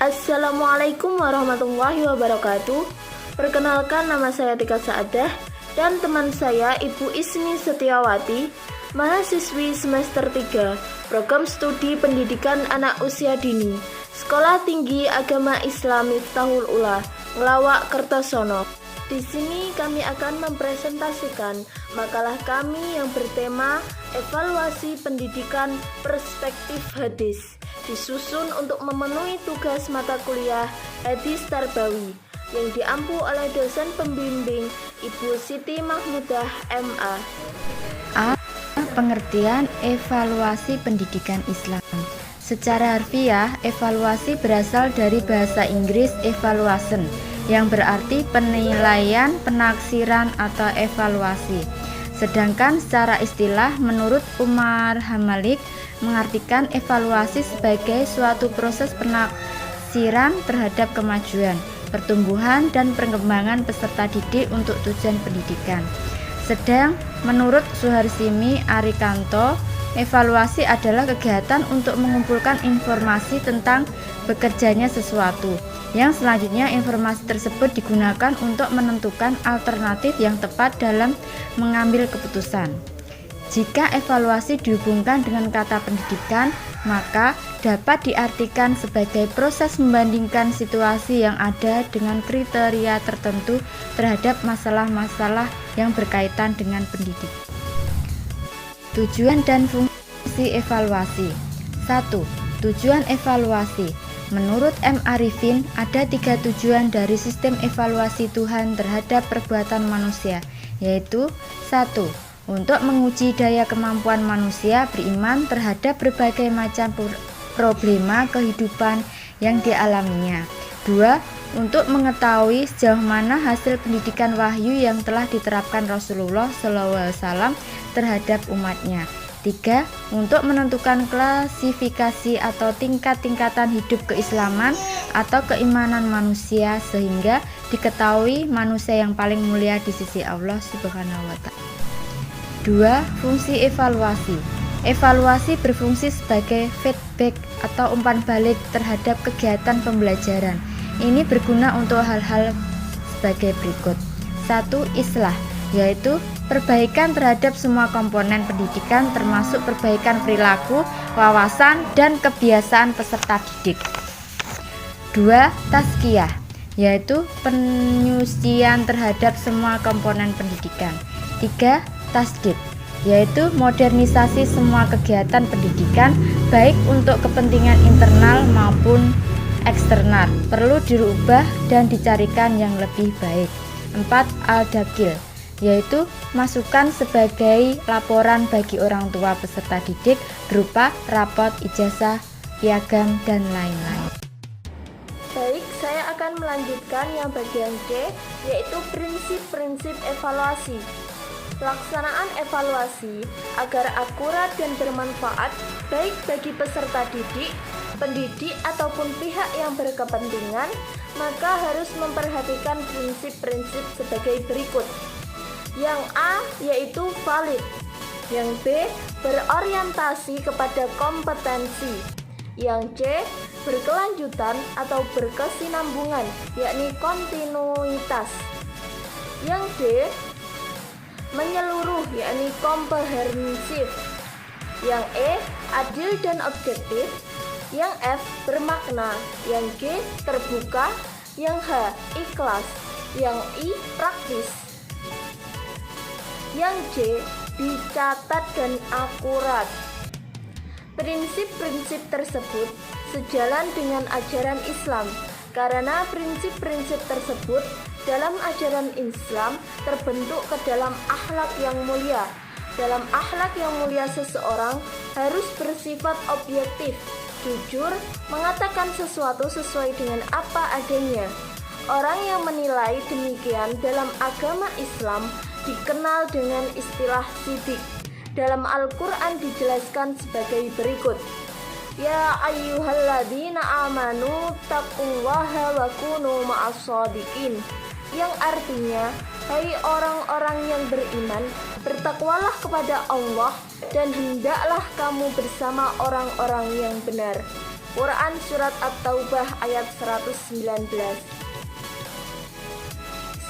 Assalamualaikum warahmatullahi wabarakatuh. Perkenalkan, nama saya Tika Saadah dan teman saya Ibu Isni Setiawati, mahasiswi semester 3, Program Studi Pendidikan Anak Usia Dini, Sekolah Tinggi Agama Islam Miftahul Ula, Ngelawak Kertosono. Di sini kami akan mempresentasikan makalah kami yang bertema Evaluasi Pendidikan Perspektif Hadis, disusun untuk memenuhi tugas mata kuliah Hadis Tarbawi yang diampu oleh dosen pembimbing Ibu Siti Mahmudah MA. A. Pengertian evaluasi pendidikan Islam. Secara harfiah, evaluasi berasal dari bahasa Inggris evaluation, yang berarti penilaian, penaksiran, atau evaluasi. Sedangkan secara istilah, menurut Umar Hamalik, mengartikan evaluasi sebagai suatu proses penaksiran terhadap kemajuan, pertumbuhan, dan perkembangan peserta didik untuk tujuan pendidikan. Sedang menurut Suharsimi Arikanto, evaluasi adalah kegiatan untuk mengumpulkan informasi tentang bekerjanya sesuatu, yang selanjutnya informasi tersebut digunakan untuk menentukan alternatif yang tepat dalam mengambil keputusan. Jika evaluasi dihubungkan dengan kata pendidikan, maka dapat diartikan sebagai proses membandingkan situasi yang ada dengan kriteria tertentu terhadap masalah-masalah yang berkaitan dengan pendidik. Tujuan dan fungsi evaluasi. 1. Tujuan evaluasi. Menurut M. Arifin, ada 3 tujuan dari sistem evaluasi Tuhan terhadap perbuatan manusia, yaitu 1. Untuk menguji daya kemampuan manusia beriman terhadap berbagai macam problema kehidupan yang dialaminya. 2. Untuk mengetahui sejauh mana hasil pendidikan wahyu yang telah diterapkan Rasulullah SAW terhadap umatnya. 3. Untuk menentukan klasifikasi atau tingkat-tingkatan hidup keislaman atau keimanan manusia sehingga diketahui manusia yang paling mulia di sisi Allah Subhanahu wa Ta'ala. 2. Fungsi evaluasi. Evaluasi berfungsi sebagai feedback atau umpan balik terhadap kegiatan pembelajaran. Ini berguna untuk hal-hal sebagai berikut. 1. Islah, yaitu perbaikan terhadap semua komponen pendidikan termasuk perbaikan perilaku, wawasan, dan kebiasaan peserta didik. 2. Tazkiyah, yaitu penyucian terhadap semua komponen pendidikan. 3. Tasdid, yaitu modernisasi semua kegiatan pendidikan baik untuk kepentingan internal maupun eksternal, perlu dirubah dan dicarikan yang lebih baik. 4. Al-Dakil, yaitu masukan sebagai laporan bagi orang tua peserta didik berupa rapot, ijazah, piagam, dan lain-lain. Baik, saya akan melanjutkan yang bagian C, yaitu prinsip-prinsip evaluasi. Pelaksanaan evaluasi agar akurat dan bermanfaat baik bagi peserta didik, pendidik, ataupun pihak yang berkepentingan, maka harus memperhatikan prinsip-prinsip sebagai berikut. Yang A yaitu valid, yang B berorientasi kepada kompetensi, yang C berkelanjutan atau berkesinambungan, yakni kontinuitas, yang D menyeluruh, yakni komprehensif, yang E adil dan objektif, yang F bermakna, yang G terbuka, yang H ikhlas, yang I praktis, yang J dicatat dan akurat. Prinsip-prinsip tersebut sejalan dengan ajaran Islam, karena prinsip-prinsip tersebut dalam ajaran Islam terbentuk ke dalam akhlak yang mulia. Dalam akhlak yang mulia, seseorang harus bersifat objektif, jujur, mengatakan sesuatu sesuai dengan apa adanya. Orang yang menilai demikian dalam agama Islam dikenal dengan istilah sidik. Dalam Al-Quran dijelaskan sebagai berikut. Ya ayyuhalladzina amanu taqullaha wa kunu ma'as-shadiqin, yang artinya, hai orang-orang yang beriman, bertakwalah kepada Allah dan hendaklah kamu bersama orang-orang yang benar. Quran Surat At-Taubah ayat 119.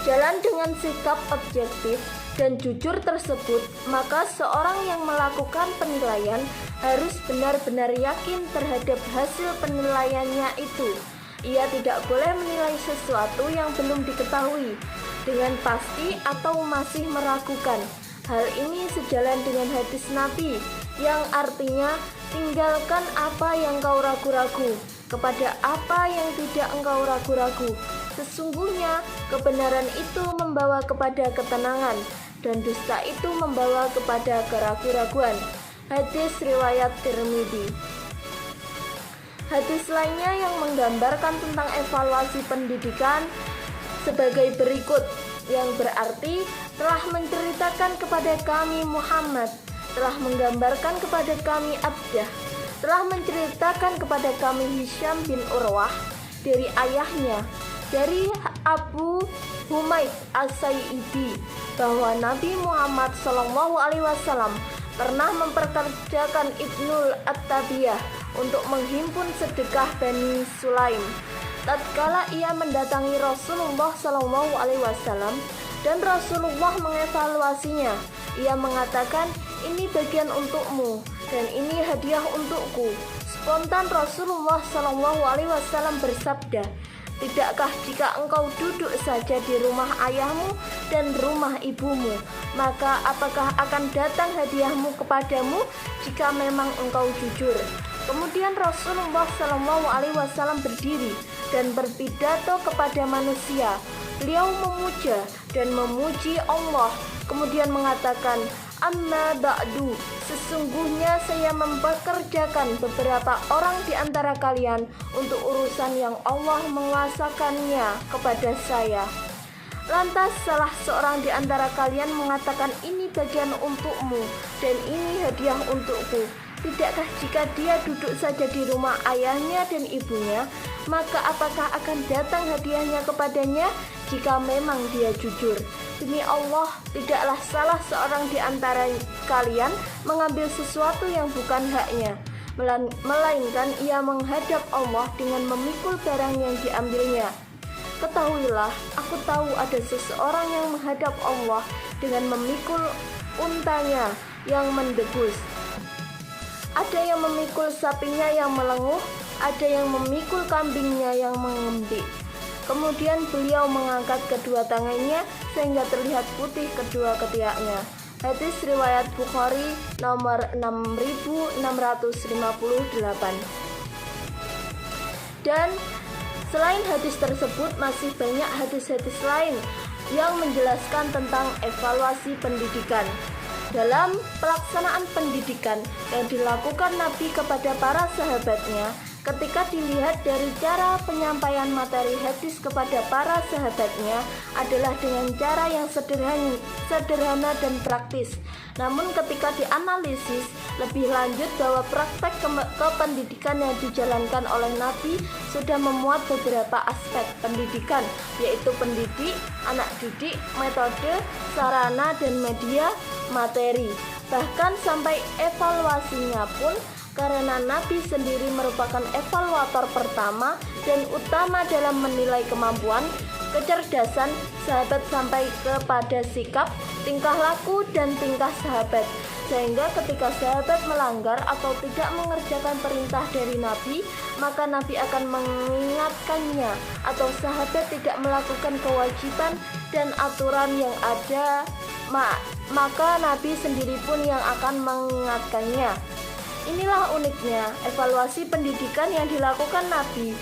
Sejalan dengan sikap objektif dan jujur tersebut, maka seorang yang melakukan penilaian harus benar-benar yakin terhadap hasil penilaiannya itu. Ia tidak boleh menilai sesuatu yang belum diketahui dengan pasti atau masih meragukan. Hal ini sejalan dengan hadis Nabi yang artinya tinggalkan apa yang kau ragu-ragu kepada apa yang tidak engkau ragu-ragu. Sesungguhnya kebenaran itu membawa kepada ketenangan dan dusta itu membawa kepada keraguan-raguan. Hadis riwayat Tirmidzi. Hadis lainnya yang menggambarkan tentang evaluasi pendidikan sebagai berikut, yang berarti telah menceritakan kepada kami Muhammad, telah menggambarkan kepada kami Abdah, telah menceritakan kepada kami Hisham bin Urwah dari ayahnya, dari Abu Humaid As-Sa'idi, bahwa Nabi Muhammad SAW pernah memperkerjakan Ibnul At-Tabiyah untuk menghimpun sedekah Bani Sulaim. Tatkala ia mendatangi Rasulullah SAW dan Rasulullah mengevaluasinya, ia mengatakan, "Ini bagian untukmu dan ini hadiah untukku." Spontan Rasulullah SAW bersabda, "Tidakkah jika engkau duduk saja di rumah ayahmu dan rumah ibumu, maka apakah akan datang hadiahmu kepadamu jika memang engkau jujur?" Kemudian Rasulullah SAW berdiri dan berpidato kepada manusia. Beliau memuja dan memuji Allah, kemudian mengatakan, "Amma ba'du, sesungguhnya saya mempekerjakan beberapa orang di antara kalian untuk urusan yang Allah menguasakannya kepada saya." Lantas salah seorang di antara kalian mengatakan, "Ini bagian untukmu dan ini hadiah untukku." Tidakkah jika dia duduk saja di rumah ayahnya dan ibunya, maka apakah akan datang hadiahnya kepadanya jika memang dia jujur? Demi Allah, tidaklah salah seorang di antara kalian mengambil sesuatu yang bukan haknya, melainkan ia menghadap Allah dengan memikul barang yang diambilnya. Ketahuilah, aku tahu ada seseorang yang menghadap Allah dengan memikul untanya yang mendegus. Ada yang memikul sapinya yang melenguh, ada yang memikul kambingnya yang mengembik. Kemudian beliau mengangkat kedua tangannya sehingga terlihat putih kedua ketiaknya. Hadis riwayat Bukhari nomor 6658. Dan selain hadis tersebut masih banyak hadis-hadis lain yang menjelaskan tentang evaluasi pendidikan. Dalam pelaksanaan pendidikan yang dilakukan Nabi kepada para sahabatnya, ketika dilihat dari cara penyampaian materi hadis kepada para sahabatnya adalah dengan cara yang sederhana dan praktis. Namun ketika dianalisis lebih lanjut bahwa praktek kependidikan yang dijalankan oleh Nabi sudah memuat beberapa aspek pendidikan, yaitu pendidik, anak didik, metode, sarana dan media, materi, bahkan sampai evaluasinya pun, karena Nabi sendiri merupakan evaluator pertama dan utama dalam menilai kemampuan, kecerdasan sahabat sampai kepada sikap, tingkah laku, dan tingkah sahabat. Sehingga ketika sahabat melanggar atau tidak mengerjakan perintah dari Nabi, maka Nabi akan mengingatkannya, atau sahabat tidak melakukan kewajiban dan aturan yang ada, maka Nabi sendiri pun yang akan mengingatkannya. Inilah uniknya evaluasi pendidikan yang dilakukan Nabi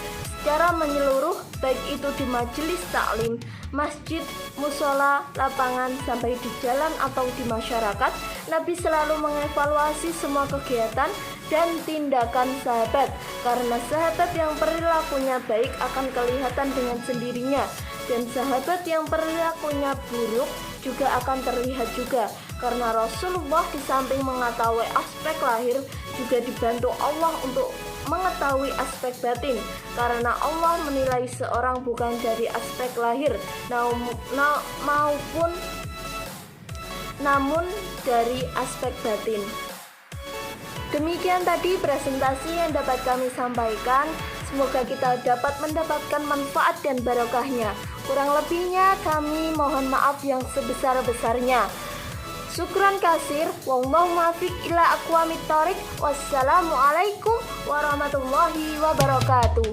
secara menyeluruh, baik itu di majelis taklim, masjid, musola, lapangan, sampai di jalan atau di masyarakat. Nabi selalu mengevaluasi semua kegiatan dan tindakan sahabat, karena sahabat yang perilakunya baik akan kelihatan dengan sendirinya, dan sahabat yang perilakunya buruk juga akan terlihat juga, karena Rasulullah di samping mengetahui aspek lahir juga dibantu Allah untuk mengetahui aspek batin, karena Allah menilai seorang bukan dari aspek lahir namun dari aspek batin. Demikian tadi presentasi yang dapat kami sampaikan. Semoga kita dapat mendapatkan manfaat dan barokahnya. Kurang lebihnya kami mohon maaf yang sebesar-besarnya. Syukran kasir. Wallahu muwaffiq ila aqwamit thoriq. Wassalamualaikum warahmatullahi wabarakatuh.